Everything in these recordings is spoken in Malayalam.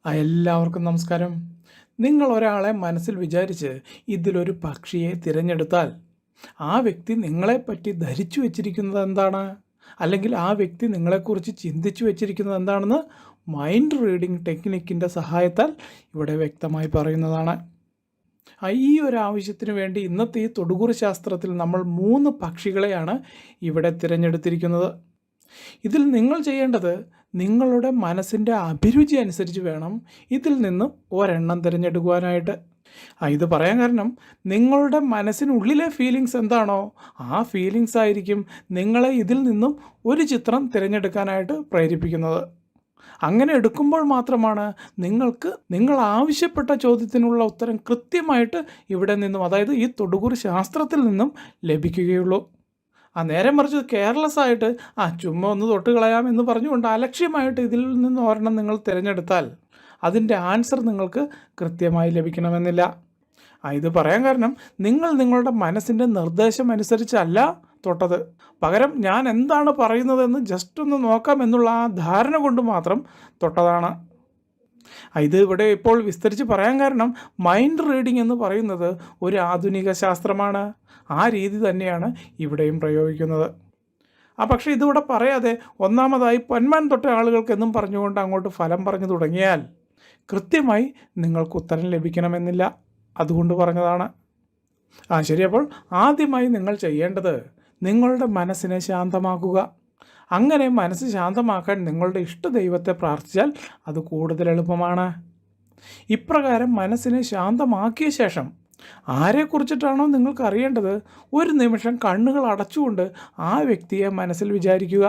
എല്ലാവർക്കും നമസ്കാരം. നിങ്ങൾ ഒരാളെ മനസ്സിൽ വിചാരിച്ച് ഇതിലൊരു പക്ഷിയെ തിരഞ്ഞെടുത്താൽ ആ വ്യക്തി നിങ്ങളെപ്പറ്റി ധരിച്ചു വച്ചിരിക്കുന്നത് എന്താണ്, അല്ലെങ്കിൽ ആ വ്യക്തി നിങ്ങളെക്കുറിച്ച് ചിന്തിച്ചു വച്ചിരിക്കുന്നത് എന്താണെന്ന് മൈൻഡ് റീഡിംഗ് ടെക്നിക്കിൻ്റെ സഹായത്താൽ ഇവിടെ വ്യക്തമായി പറയുന്നതാണ്. ഈ ഒരു ആവശ്യത്തിന് വേണ്ടി ഇന്നത്തെ ഈ തൊടുകുറി ശാസ്ത്രത്തിൽ നമ്മൾ 3 പക്ഷികളെയാണ് ഇവിടെ തിരഞ്ഞെടുത്തിരിക്കുന്നത്. ഇതിൽ നിങ്ങൾ ചെയ്യേണ്ടത് നിങ്ങളുടെ മനസ്സിൻ്റെ അഭിരുചി അനുസരിച്ച് വേണം ഇതിൽ നിന്നും ഒരെണ്ണം തിരഞ്ഞെടുക്കുവാനായിട്ട്. ഇത് പറയാൻ കാരണം നിങ്ങളുടെ മനസ്സിനുള്ളിലെ ഫീലിങ്സ് എന്താണോ ആ ഫീലിങ്സ് ആയിരിക്കും നിങ്ങളെ ഇതിൽ നിന്നും ഒരു ചിത്രം തിരഞ്ഞെടുക്കാനായിട്ട് പ്രേരിപ്പിക്കുന്നത്. അങ്ങനെ എടുക്കുമ്പോൾ മാത്രമാണ് നിങ്ങൾ ആവശ്യപ്പെട്ട ചോദ്യത്തിനുള്ള ഉത്തരം കൃത്യമായിട്ട് ഇവിടെ നിന്നും, അതായത് ഈ തൊടുകുറി ശാസ്ത്രത്തിൽ നിന്നും ലഭിക്കുകയുള്ളൂ. നേരെ മറിച്ച് കെയർലെസ് ആയിട്ട് ചുമ്മാ ഒന്ന് തൊട്ട് കളയാമെന്ന് പറഞ്ഞുകൊണ്ട് അലക്ഷ്യമായിട്ട് ഇതിൽ നിന്ന് ഒരെണ്ണം നിങ്ങൾ തിരഞ്ഞെടുത്താൽ അതിൻ്റെ ആൻസർ നിങ്ങൾക്ക് കൃത്യമായി ലഭിക്കണമെന്നില്ല. ഇത് പറയാൻ കാരണം നിങ്ങളുടെ മനസ്സിൻ്റെ നിർദ്ദേശം അനുസരിച്ചല്ല തൊട്ടത്, പകരം ഞാൻ എന്താണ് പറയുന്നതെന്ന് ജസ്റ്റ് ഒന്ന് നോക്കാം എന്നുള്ള ആ ധാരണ കൊണ്ട് മാത്രം തൊട്ടതാണ്. ഇത് ഇവിടെ ഇപ്പോൾ വിസ്തരിച്ച് പറയാൻ കാരണം മൈൻഡ് റീഡിംഗ് എന്ന് പറയുന്നത് ഒരു ആധുനിക ശാസ്ത്രമാണ്. ആ രീതി തന്നെയാണ് ഇവിടെയും പ്രയോഗിക്കുന്നത്. പക്ഷേ ഇതിവിടെ പറയാതെ ഒന്നാമതായി പൊന്മാൻ തൊട്ട ആളുകൾക്കെന്നും പറഞ്ഞുകൊണ്ട് അങ്ങോട്ട് ഫലം പറഞ്ഞു തുടങ്ങിയാൽ കൃത്യമായി നിങ്ങൾക്ക് ഉത്തരം ലഭിക്കണമെന്നില്ല. അതുകൊണ്ട് പറഞ്ഞതാണ്. ശരി. അപ്പോൾ ആദ്യമായി നിങ്ങൾ ചെയ്യേണ്ടത് നിങ്ങളുടെ മനസ്സിനെ ശാന്തമാക്കുക. അങ്ങനെ മനസ്സ് ശാന്തമാക്കാൻ നിങ്ങളുടെ ഇഷ്ടദൈവത്തെ പ്രാർത്ഥിച്ചാൽ അത് കൂടുതൽ എളുപ്പമാണ്. ഇപ്രകാരം മനസ്സിനെ ശാന്തമാക്കിയ ശേഷം ആരെക്കുറിച്ചിട്ടാണോ നിങ്ങൾക്ക് അറിയേണ്ടത്, ഒരു നിമിഷം കണ്ണുകൾ അടച്ചുകൊണ്ട് ആ വ്യക്തിയെ മനസ്സിൽ വിചാരിക്കുക.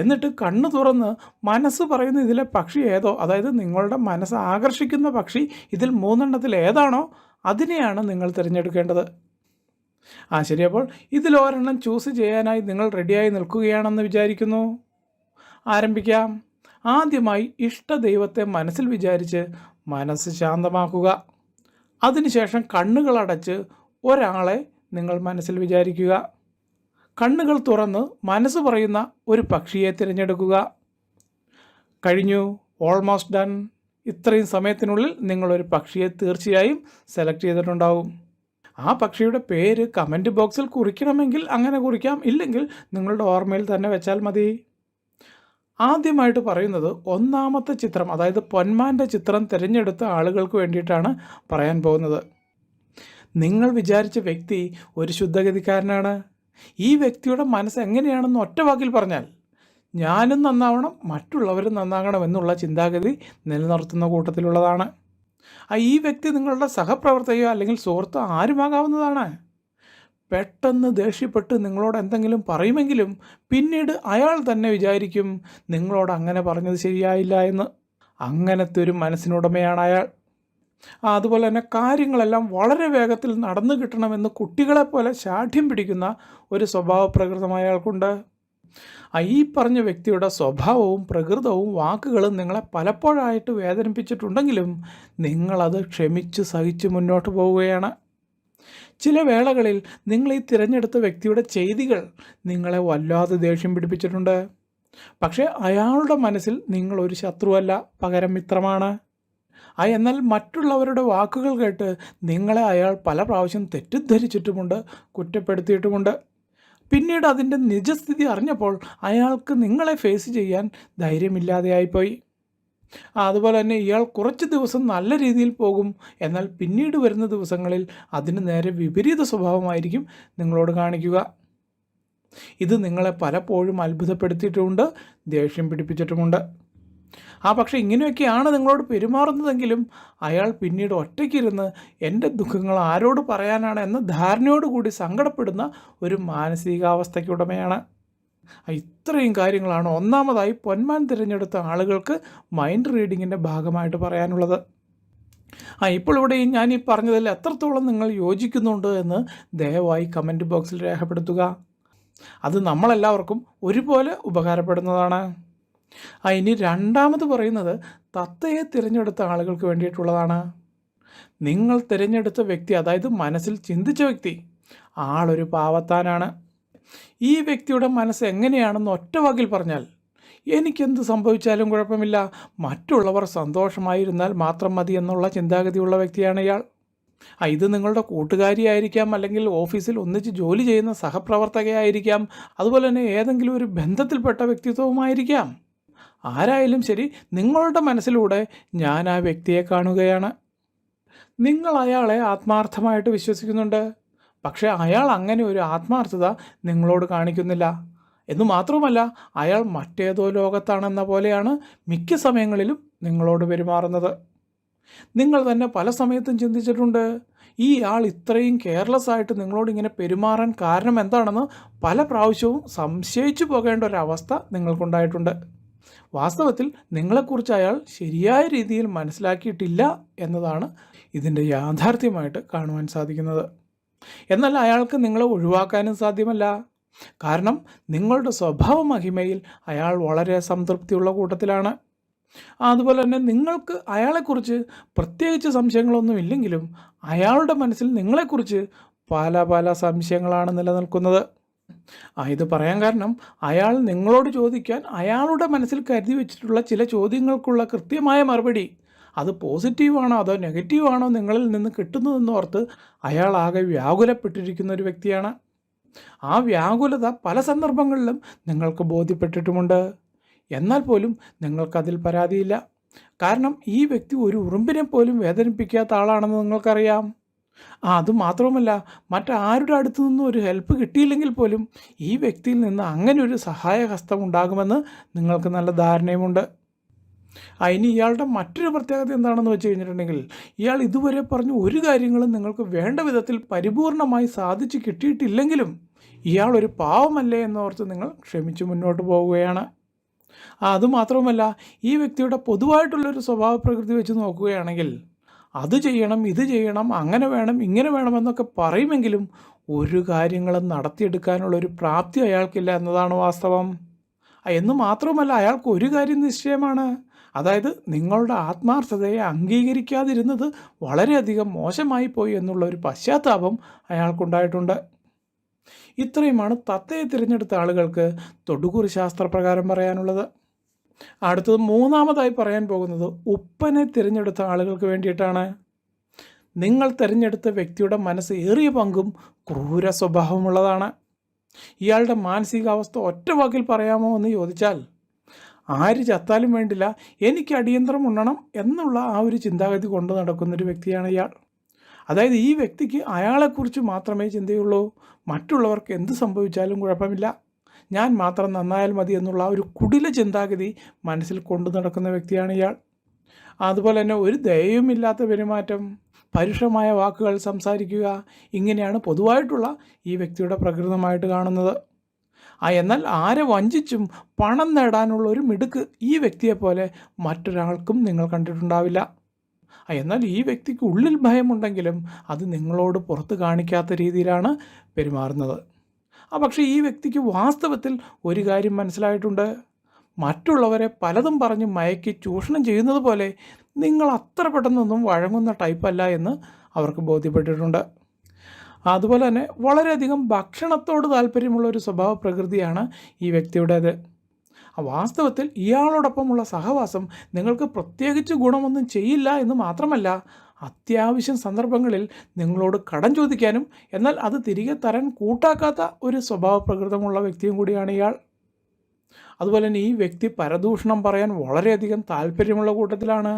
എന്നിട്ട് കണ്ണ് തുറന്ന് മനസ്സ് പറയുന്ന ഇതിലെ പക്ഷി ഏതോ, അതായത് നിങ്ങളുടെ മനസ്സ് ആകർഷിക്കുന്ന പക്ഷി ഇതിൽ 3 ഏതാണോ അതിനെയാണ് നിങ്ങൾ തിരഞ്ഞെടുക്കേണ്ടത്. ശരി. അപ്പോൾ ഇതിലൊരെണ്ണം ചൂസ് ചെയ്യാനായി നിങ്ങൾ റെഡിയായി നിൽക്കുകയാണെന്ന് വിചാരിക്കുന്നു. ആരംഭിക്കാം. ആദ്യമായി ഇഷ്ടദൈവത്തെ മനസ്സിൽ വിചാരിച്ച് മനസ്സ് ശാന്തമാക്കുക. അതിനുശേഷം കണ്ണുകളടച്ച് ഒരാളെ നിങ്ങൾ മനസ്സിൽ വിചാരിക്കുക. കണ്ണുകൾ തുറന്ന് മനസ്സ് പറയുന്ന ഒരു പക്ഷിയെ തിരഞ്ഞെടുക്കുക. കഴിഞ്ഞു. Almost done. ഇത്രയും സമയത്തിനുള്ളിൽ നിങ്ങളൊരു പക്ഷിയെ തീർച്ചയായും സെലക്ട് ചെയ്തിട്ടുണ്ടാവും. ആ പക്ഷിയുടെ പേര് കമൻറ്റ് ബോക്സിൽ കുറിക്കണമെങ്കിൽ അങ്ങനെ കുറിക്കാം, ഇല്ലെങ്കിൽ നിങ്ങളുടെ ഓർമ്മയിൽ തന്നെ വെച്ചാൽ മതി. ആദ്യമായിട്ട് പറയുന്നത് ഒന്നാമത്തെ ചിത്രം, അതായത് പൊന്മാൻ്റെ ചിത്രം തിരഞ്ഞെടുത്ത ആളുകൾക്ക് വേണ്ടിയിട്ടാണ് പറയാൻ പോകുന്നത്. നിങ്ങൾ വിചാരിച്ച വ്യക്തി ഒരു ശുദ്ധഗതിക്കാരനാണ്. ഈ വ്യക്തിയുടെ മനസ്സ് എങ്ങനെയാണെന്ന് ഒറ്റ വാക്കിൽ പറഞ്ഞാൽ ഞാനും നന്നാവണം, മറ്റുള്ളവരും നന്നാകണം എന്നുള്ള ചിന്താഗതി നിലനിർത്തുന്ന കൂട്ടത്തിലുള്ളതാണ്. ഈ വ്യക്തി നിങ്ങളുടെ സഹപ്രവർത്തകയോ അല്ലെങ്കിൽ സുഹൃത്തോ ആരുമാകാവുന്നതാണ്. പെട്ടെന്ന് ദേഷ്യപ്പെട്ട് നിങ്ങളോട് എന്തെങ്കിലും പറയുമെങ്കിലും പിന്നീട് അയാൾ തന്നെ വിചാരിക്കും നിങ്ങളോട് അങ്ങനെ പറഞ്ഞത് ശരിയായില്ല എന്ന്. അങ്ങനത്തെ ഒരു മനസ്സിനുടമയാണ് അയാൾ. അതുപോലെ തന്നെ കാര്യങ്ങളെല്ലാം വളരെ വേഗത്തിൽ നടന്നു കിട്ടണമെന്ന് കുട്ടികളെപ്പോലെ ശാഠ്യം പിടിക്കുന്ന ഒരു സ്വഭാവ പ്രകൃതം അയാൾക്കുണ്ട്. ഈ പറഞ്ഞ വ്യക്തിയുടെ സ്വഭാവവും പ്രകൃതവും വാക്കുകളും നിങ്ങളെ പലപ്പോഴായിട്ട് വേദനിപ്പിച്ചിട്ടുണ്ടെങ്കിലും നിങ്ങളത് ക്ഷമിച്ച് സഹിച്ച് മുന്നോട്ട് പോവുകയാണ്. ചില വേളകളിൽ നിങ്ങൾ ഈ തിരഞ്ഞെടുത്ത വ്യക്തിയുടെ ചെയ്തികൾ നിങ്ങളെ വല്ലാതെ ദേഷ്യം പിടിപ്പിച്ചിട്ടുണ്ട്. പക്ഷേ അയാളുടെ മനസ്സിൽ നിങ്ങളൊരു ശത്രുവല്ല, പകരം മിത്രമാണ്. എന്നാൽ മറ്റുള്ളവരുടെ വാക്കുകൾ കേട്ട് നിങ്ങളെ അയാൾ പല പ്രാവശ്യം തെറ്റിദ്ധരിച്ചിട്ടുമുണ്ട്, കുറ്റപ്പെടുത്തിയിട്ടുമുണ്ട്. പിന്നീട് അതിൻ്റെ നിജസ്ഥിതി അറിഞ്ഞപ്പോൾ അയാൾക്ക് നിങ്ങളെ ഫേസ് ചെയ്യാൻ ധൈര്യമില്ലാതെയായിപ്പോയി. അതുപോലെ തന്നെ ഇയാൾ കുറച്ച് ദിവസം നല്ല രീതിയിൽ പോകും, എന്നാൽ പിന്നീട് വരുന്ന ദിവസങ്ങളിൽ അതിന് നേരെ വിപരീത സ്വഭാവമായിരിക്കും നിങ്ങളോട് കാണിക്കുക. ഇത് നിങ്ങളെ പലപ്പോഴും അത്ഭുതപ്പെടുത്തിയിട്ടുമുണ്ട്, ദേഷ്യം പിടിപ്പിച്ചിട്ടുമുണ്ട്. പക്ഷേ ഇങ്ങനെയൊക്കെയാണ് നിങ്ങളോട് പെരുമാറുന്നതെങ്കിലും അയാൾ പിന്നീട് ഒറ്റയ്ക്കിരുന്ന് എൻ്റെ ദുഃഖങ്ങൾ ആരോട് പറയാനാണ് എന്ന ധാരണയോടുകൂടി സങ്കടപ്പെടുന്ന ഒരു മാനസികാവസ്ഥയ്ക്കുടമയാണ്. ഇത്രയും കാര്യങ്ങളാണ് ഒന്നാമതായി പൊന്മാൻ തിരഞ്ഞെടുത്ത ആളുകൾക്ക് മൈൻഡ് റീഡിങ്ങിൻ്റെ ഭാഗമായിട്ട് പറയാനുള്ളത്. ഇപ്പോൾ ഇവിടെ ഞാൻ ഈ പറഞ്ഞതിൽ എത്രത്തോളം നിങ്ങൾ യോജിക്കുന്നുണ്ട് എന്ന് ദയവായി കമൻറ്റ് ബോക്സിൽ രേഖപ്പെടുത്തുക. അത് നമ്മളെല്ലാവർക്കും ഒരുപോലെ ഉപകാരപ്പെടുന്നതാണ്. ഇനി രണ്ടാമത് പറയുന്നത് തത്തയെ തിരഞ്ഞെടുത്ത ആളുകൾക്ക് വേണ്ടിയിട്ടുള്ളതാണ്. നിങ്ങൾ തിരഞ്ഞെടുത്ത വ്യക്തി, അതായത് മനസ്സിൽ ചിന്തിച്ച വ്യക്തി, ആളൊരു പാവത്താനാണ്. ഈ വ്യക്തിയുടെ മനസ്സ് എങ്ങനെയാണെന്ന് ഒറ്റ വാക്കിൽ പറഞ്ഞാൽ എനിക്കെന്ത് സംഭവിച്ചാലും കുഴപ്പമില്ല, മറ്റുള്ളവർ സന്തോഷമായിരുന്നാൽ മാത്രം മതി എന്നുള്ള ചിന്താഗതിയുള്ള വ്യക്തിയാണ് ഇയാൾ. ഇത് നിങ്ങളുടെ കൂട്ടുകാരിയായിരിക്കാം, അല്ലെങ്കിൽ ഓഫീസിൽ ഒന്നിച്ച് ജോലി ചെയ്യുന്ന സഹപ്രവർത്തകയായിരിക്കാം, അതുപോലെ തന്നെ ഏതെങ്കിലും ഒരു ബന്ധത്തിൽപ്പെട്ട വ്യക്തിത്വവുമായിരിക്കാം. ആരായാലും ശരി, നിങ്ങളുടെ മനസ്സിലൂടെ ഞാൻ ആ വ്യക്തിയെ കാണുകയാണ്. നിങ്ങൾ അയാളെ ആത്മാർത്ഥമായിട്ട് വിശ്വസിക്കുന്നുണ്ട്. പക്ഷേ അയാൾ അങ്ങനെ ഒരു ആത്മാർത്ഥത നിങ്ങളോട് കാണിക്കുന്നില്ല. എന്നു മാത്രവുമല്ല, അയാൾ മറ്റേതോ ലോകത്താണെന്ന പോലെയാണ് മിക്ക സമയങ്ങളിലും നിങ്ങളോട് പെരുമാറുന്നത്. നിങ്ങൾ തന്നെ പല സമയത്തും ചിന്തിച്ചിട്ടുണ്ട്, ഈ ആൾ ഇത്രയും കെയർലെസ് ആയിട്ട് നിങ്ങളോട് ഇങ്ങനെ പെരുമാറാൻ കാരണം എന്താണെന്ന് പല പ്രാവശ്യവും സംശയിച്ചു പോകേണ്ട ഒരവസ്ഥ നിങ്ങൾക്കുണ്ടായിട്ടുണ്ട്. വാസ്തവത്തിൽ നിങ്ങളെക്കുറിച്ച് അയാൾ ശരിയായ രീതിയിൽ മനസ്സിലാക്കിയിട്ടില്ല എന്നതാണ് ഇതിൻ്റെ യാഥാർത്ഥ്യമായിട്ട് കാണുവാൻ സാധിക്കുന്നത്. എന്നാൽ അയാൾക്ക് നിങ്ങളെ ഒഴിവാക്കാനും സാധ്യമല്ല. കാരണം നിങ്ങളുടെ സ്വഭാവ മഹിമയിൽ അയാൾ വളരെ സംതൃപ്തിയുള്ള കൂട്ടത്തിലാണ്. അതുപോലെ തന്നെ നിങ്ങൾക്ക് അയാളെക്കുറിച്ച് പ്രത്യേകിച്ച് സംശയങ്ങളൊന്നുമില്ലെങ്കിലും അയാളുടെ മനസ്സിൽ നിങ്ങളെക്കുറിച്ച് പല പല സംശയങ്ങളാണ് നിലനിൽക്കുന്നത്. ഇത് പറയാൻ കാരണം, അയാൾ നിങ്ങളോട് ചോദിക്കാൻ അയാളുടെ മനസ്സിൽ കരുതി വെച്ചിട്ടുള്ള ചില ചോദ്യങ്ങൾക്കുള്ള കൃത്യമായ മറുപടി അത് പോസിറ്റീവാണോ അതോ നെഗറ്റീവാണോ നിങ്ങളിൽ നിന്ന് കിട്ടുന്നതെന്ന് ഓർത്ത് അയാൾ ആകെ വ്യാകുലപ്പെട്ടിരിക്കുന്ന ഒരു വ്യക്തിയാണ്. ആ വ്യാകുലത പല സന്ദർഭങ്ങളിലും നിങ്ങൾക്ക് ബോധ്യപ്പെട്ടിട്ടുമുണ്ട്. എന്നാൽ പോലും നിങ്ങൾക്കതിൽ പരാതിയില്ല. കാരണം ഈ വ്യക്തി ഒരു ഉറുമ്പിനെ പോലും വേദനിപ്പിക്കാത്ത ആളാണെന്ന് നിങ്ങൾക്കറിയാം. അതുമാത്രവുമല്ല, മറ്റാരുടെ അടുത്തു നിന്നും ഒരു ഹെൽപ്പ് കിട്ടിയില്ലെങ്കിൽ പോലും ഈ വ്യക്തിയിൽ നിന്ന് അങ്ങനെ ഒരു സഹായഹസ്തം ഉണ്ടാകുമെന്ന് നിങ്ങൾക്ക് നല്ല ധാരണയുമുണ്ട്. ഇനി ഇയാളുടെ മറ്റൊരു പ്രത്യേകത എന്താണെന്ന് വെച്ച് കഴിഞ്ഞിട്ടുണ്ടെങ്കിൽ, ഇയാൾ ഇതുവരെ പറഞ്ഞ ഒരു കാര്യങ്ങളും നിങ്ങൾക്ക് വേണ്ട വിധത്തിൽ പരിപൂർണമായി സാധിച്ചു കിട്ടിയിട്ടില്ലെങ്കിലും ഇയാൾ ഒരു പാവമല്ലേ എന്നോർത്ത് നിങ്ങൾ ക്ഷമിച്ച് മുന്നോട്ട് പോവുകയാണ്. അതുമാത്രവുമല്ല, ഈ വ്യക്തിയുടെ പൊതുവായിട്ടുള്ളൊരു സ്വഭാവ പ്രകൃതി വെച്ച് നോക്കുകയാണെങ്കിൽ, അത് ചെയ്യണം, ഇത് ചെയ്യണം, അങ്ങനെ വേണം, ഇങ്ങനെ വേണമെന്നൊക്കെ പറയുമെങ്കിലും ഒരു കാര്യങ്ങളും നടത്തിയെടുക്കാനുള്ളൊരു പ്രാപ്തി അയാൾക്കില്ല എന്നതാണ് വാസ്തവം. എന്ന് മാത്രവുമല്ല, അയാൾക്ക് ഒരു കാര്യം നിശ്ചയമാണ്. അതായത് നിങ്ങളുടെ ആത്മാർത്ഥതയെ അംഗീകരിക്കാതിരുന്നത് വളരെയധികം മോശമായി പോയി എന്നുള്ള ഒരു പശ്ചാത്താപം അയാൾക്കുണ്ടായിട്ടുണ്ട്. ഇത്രയുമാണ് തത്തയെ തിരഞ്ഞെടുത്ത ആളുകൾക്ക് തൊടുകുറി ശാസ്ത്രപ്രകാരം പറയാനുള്ളത്. അടുത്തത് മൂന്നാമതായി പറയാൻ പോകുന്നത് ഉപ്പനെ തിരഞ്ഞെടുത്ത ആളുകൾക്ക് വേണ്ടിയിട്ടാണ്. നിങ്ങൾ തിരഞ്ഞെടുത്ത വ്യക്തിയുടെ മനസ്സ് ഏറിയ പങ്കും ക്രൂര സ്വഭാവമുള്ളതാണ്. ഇയാളുടെ മാനസികാവസ്ഥ ഒറ്റ വാക്കിൽ പറയാമോ എന്ന് ചോദിച്ചാൽ, ആര് ചത്താലും വേണ്ടില്ല, എനിക്ക് അടിയന്തരം ഉണ്ണണം എന്നുള്ള ആ ഒരു ചിന്താഗതി കൊണ്ട് നടക്കുന്നൊരു വ്യക്തിയാണ് ഇയാൾ. അതായത് ഈ വ്യക്തിക്ക് അയാളെക്കുറിച്ച് മാത്രമേ ചിന്തയുള്ളൂ. മറ്റുള്ളവർക്ക് എന്ത് സംഭവിച്ചാലും കുഴപ്പമില്ല, ഞാൻ മാത്രം നന്നായാൽ മതി എന്നുള്ള ഒരു കുടില ചിന്താഗതി മനസ്സിൽ കൊണ്ടു നടക്കുന്ന വ്യക്തിയാണ് ഇയാൾ. അതുപോലെ തന്നെ ഒരു ദയയുമില്ലാത്ത പെരുമാറ്റം, പരുഷമായ വാക്കുകൾ സംസാരിക്കുക, ഇങ്ങനെയാണ് പൊതുവായിട്ടുള്ള ഈ വ്യക്തിയുടെ പ്രകൃതമായിട്ട് കാണുന്നത്. എന്നാൽ ആരെ വഞ്ചിച്ചും പണം നേടാനുള്ള ഒരു മിടുക്ക് ഈ വ്യക്തിയെപ്പോലെ മറ്റൊരാൾക്കും നിങ്ങൾ കണ്ടിട്ടുണ്ടാവില്ല. എന്നാൽ ഈ വ്യക്തിക്ക് ഉള്ളിൽ ഭയമുണ്ടെങ്കിലും അത് നിങ്ങളോട് പുറത്ത് കാണിക്കാത്ത രീതിയിലാണ് പെരുമാറുന്നത്. പക്ഷേ ഈ വ്യക്തിക്ക് വാസ്തവത്തിൽ ഒരു കാര്യം മനസ്സിലായിട്ടുണ്ട്. മറ്റുള്ളവരെ പലതും പറഞ്ഞ് മയക്കി ചൂഷണം ചെയ്യുന്നത് പോലെ നിങ്ങൾ അത്ര പെട്ടെന്നൊന്നും വഴങ്ങുന്ന ടൈപ്പല്ല എന്ന് അവർക്ക് ബോധ്യപ്പെട്ടിട്ടുണ്ട്. അതുപോലെ തന്നെ വളരെയധികം ഭക്ഷണത്തോട് താല്പര്യമുള്ള ഒരു സ്വഭാവ പ്രകൃതിയാണ് ഈ വ്യക്തിയുടേത്. വാസ്തവത്തിൽ ഇയാളോടൊപ്പമുള്ള സഹവാസം നിങ്ങൾക്ക് പ്രത്യേകിച്ച് ഗുണമൊന്നും ചെയ്യില്ല എന്ന് മാത്രമല്ല, അത്യാവശ്യം സന്ദർഭങ്ങളിൽ നിങ്ങളോട് കടം ചോദിക്കാനും എന്നാൽ അത് തിരികെ തരാൻ കൂട്ടാക്കാത്ത ഒരു സ്വഭാവ പ്രകൃതമുള്ള വ്യക്തിയും കൂടിയാണ് ഇയാൾ. അതുപോലെ തന്നെ ഈ വ്യക്തി പരദൂഷണം പറയാൻ വളരെയധികം താല്പര്യമുള്ള കൂട്ടത്തിലാണ്.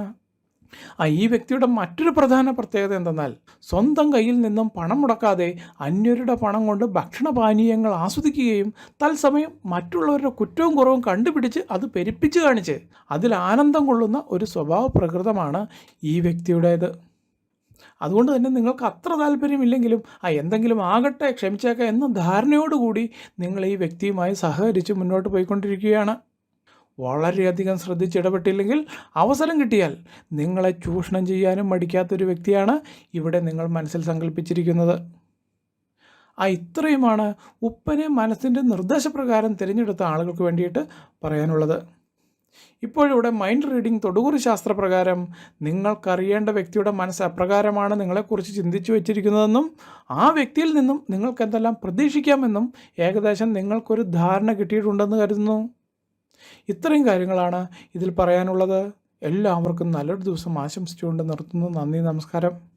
ഈ വ്യക്തിയുടെ മറ്റൊരു പ്രധാന പ്രത്യേകത എന്തെന്നാൽ, സ്വന്തം കയ്യിൽ നിന്നും പണം മുടക്കാതെ അന്യരുടെ പണം കൊണ്ട് ഭക്ഷണപാനീയങ്ങൾ ആസ്വദിക്കുകയും തത്സമയം മറ്റുള്ളവരുടെ കുറ്റവും കുറവും കണ്ടുപിടിച്ച് അത് പെരുപ്പിച്ച് കാണിച്ച് അതിൽ ആനന്ദം കൊള്ളുന്ന ഒരു സ്വഭാവ പ്രകൃതമാണ് ഈ വ്യക്തിയുടേത്. അതുകൊണ്ട് തന്നെ നിങ്ങൾക്ക് അത്ര താല്പര്യമില്ലെങ്കിലും എന്തെങ്കിലും ആകട്ടെ, ക്ഷമിച്ചേക്കാം എന്ന ധാരണയോടുകൂടി നിങ്ങൾ ഈ വ്യക്തിയുമായി സഹകരിച്ച് മുന്നോട്ട് പോയിക്കൊണ്ടിരിക്കുകയാണ്. വളരെയധികം ശ്രദ്ധിച്ചിടപെട്ടില്ലെങ്കിൽ അവസരം കിട്ടിയാൽ നിങ്ങളെ ചൂഷണം ചെയ്യാനും മടിക്കാത്തൊരു വ്യക്തിയാണ് ഇവിടെ നിങ്ങൾ മനസ്സിൽ സങ്കല്പിച്ചിരിക്കുന്നത്. ഇത്രയുമാണ് ഉപ്പനെ മനസ്സിൻ്റെ നിർദ്ദേശപ്രകാരം തിരഞ്ഞെടുത്ത ആളുകൾക്ക് വേണ്ടിയിട്ട് പറയാനുള്ളത്. ഇപ്പോഴിവിടെ മൈൻഡ് റീഡിംഗ് തൊടുകുറി ശാസ്ത്രപ്രകാരം നിങ്ങൾക്കറിയേണ്ട വ്യക്തിയുടെ മനസ്സ് അപ്രകാരമാണ് നിങ്ങളെക്കുറിച്ച് ചിന്തിച്ചു വച്ചിരിക്കുന്നതെന്നും ആ വ്യക്തിയിൽ നിന്നും നിങ്ങൾക്ക് എന്തെല്ലാം പ്രതീക്ഷിക്കാമെന്നും ഏകദേശം നിങ്ങൾക്കൊരു ധാരണ കിട്ടിയിട്ടുണ്ടെന്ന് കരുതുന്നു. ഇത്രയും കാര്യങ്ങളാണ് ഇതിൽ പറയാനുള്ളത്. എല്ലാവർക്കും നല്ലൊരു ദിവസം ആശംസിച്ചുകൊണ്ട് നിർത്തുന്നു. നന്ദി, നമസ്കാരം.